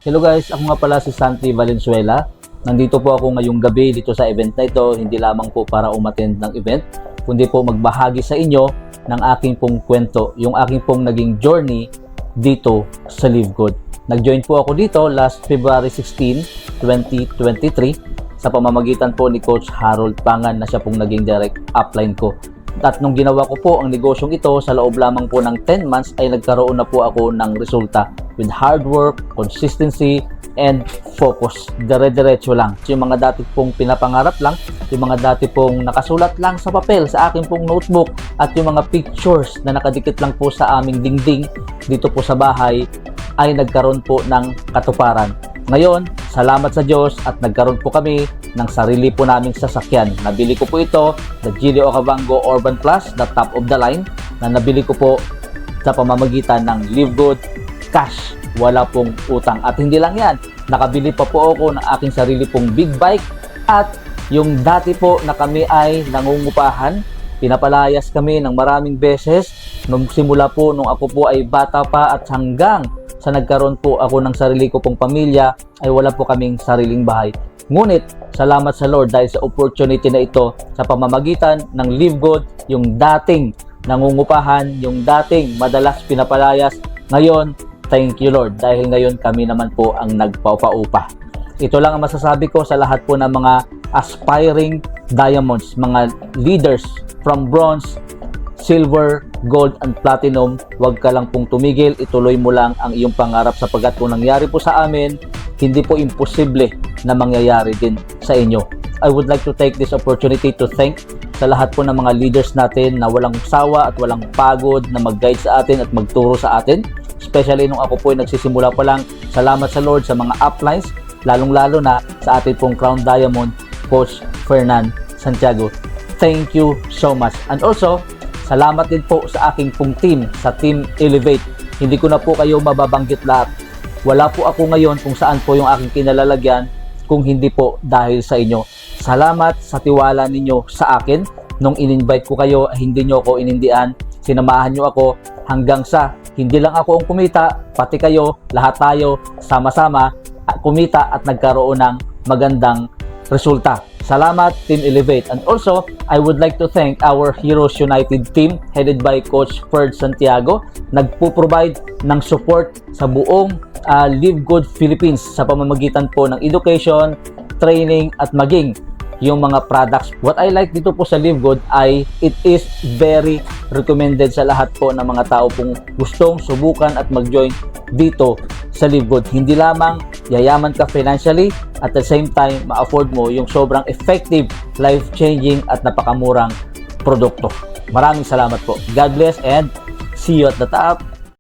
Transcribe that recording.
Hello guys, ako nga pala si Santi Valenzuela. Nandito po ako ngayong gabi dito sa event na ito, hindi lamang po para umattend ng event, kundi po magbahagi sa inyo ng aking pong kwento, yung aking pong naging journey dito sa Live Good. Nag-join po ako dito last February 16, 2023 sa pamamagitan po ni Coach Harold Pangan na siya pong naging direct upline ko. At nung ginawa ko po ang negosyong ito, sa loob lamang po ng 10 months ay nagkaroon na po ako ng resulta with hard work, consistency, and focus. Dire-diretso lang. So, yung mga dati pong pinapangarap lang, yung mga dati pong nakasulat lang sa papel, sa aking pong notebook, at yung mga pictures na nakadikit lang po sa aming dingding dito po sa bahay, ay nagkaroon po ng katuparan. Ngayon, salamat sa Diyos at nagkaroon po kami ng sarili po naming sasakyan. Nabili ko po ito, the Geely Okavango Urban Plus, the top of the line, na nabili ko po sa pamamagitan ng Live Good cash. Wala pong utang. At hindi lang yan, nakabili pa po ako ng aking sarili pong big bike at yung dati po na kami ay nangungupahan, pinapalayas kami ng maraming beses nung simula po nung ako po ay bata pa at hanggang sa nagkaroon po ako ng sarili ko pong pamilya ay wala po kaming sariling bahay. Ngunit, salamat sa Lord dahil sa opportunity na ito sa pamamagitan ng Live Good, yung dating nangungupahan, yung dating madalas pinapalayas, ngayon, thank you Lord dahil ngayon kami naman po ang nagpaupa-upa. Ito lang ang masasabi ko sa lahat po ng mga aspiring diamonds, mga leaders from bronze, silver, gold, and platinum. Huwag ka lang pong tumigil, ituloy mo lang ang iyong pangarap sapagkat kung nangyari po sa amin, hindi po imposible na mangyayari din sa inyo. I would like to take this opportunity to thank sa lahat po ng mga leaders natin na walang sawa at walang pagod na mag-guide sa atin at magturo sa atin. Especially nung ako po ay nagsisimula pa lang, salamat sa Lord sa mga uplines, lalong-lalo na sa ating pong Crown Diamond, Coach Fernan Santiago. Thank you so much. And also, salamat din po sa aking pong team, sa Team Elevate. Hindi ko na po kayo mababanggit lahat. Wala po ako ngayon kung saan po yung aking kinalalagyan kung hindi po dahil sa inyo. Salamat sa tiwala ninyo sa akin. Nung in-invite ko kayo, hindi nyo ako inindian. Sinamahan nyo ako hanggang sa hindi lang ako ang kumita, pati kayo, lahat tayo, sama-sama, kumita at nagkaroon ng magandang resulta. Salamat, Team Elevate. And also, I would like to thank our Heroes United team headed by Coach Ferd Santiago. Nagpo-provide ng support sa buong Live Good Philippines sa pamamagitan po ng education, training at maging yung mga products. What I like dito po sa Live Good ay it is very recommended sa lahat po ng mga tao pong gustong subukan at mag-join dito sa Live Good. Hindi lamang yayaman ka financially, at the same time ma-afford mo yung sobrang effective, life-changing at napakamurang produkto. Maraming salamat po. God bless and see you at the top.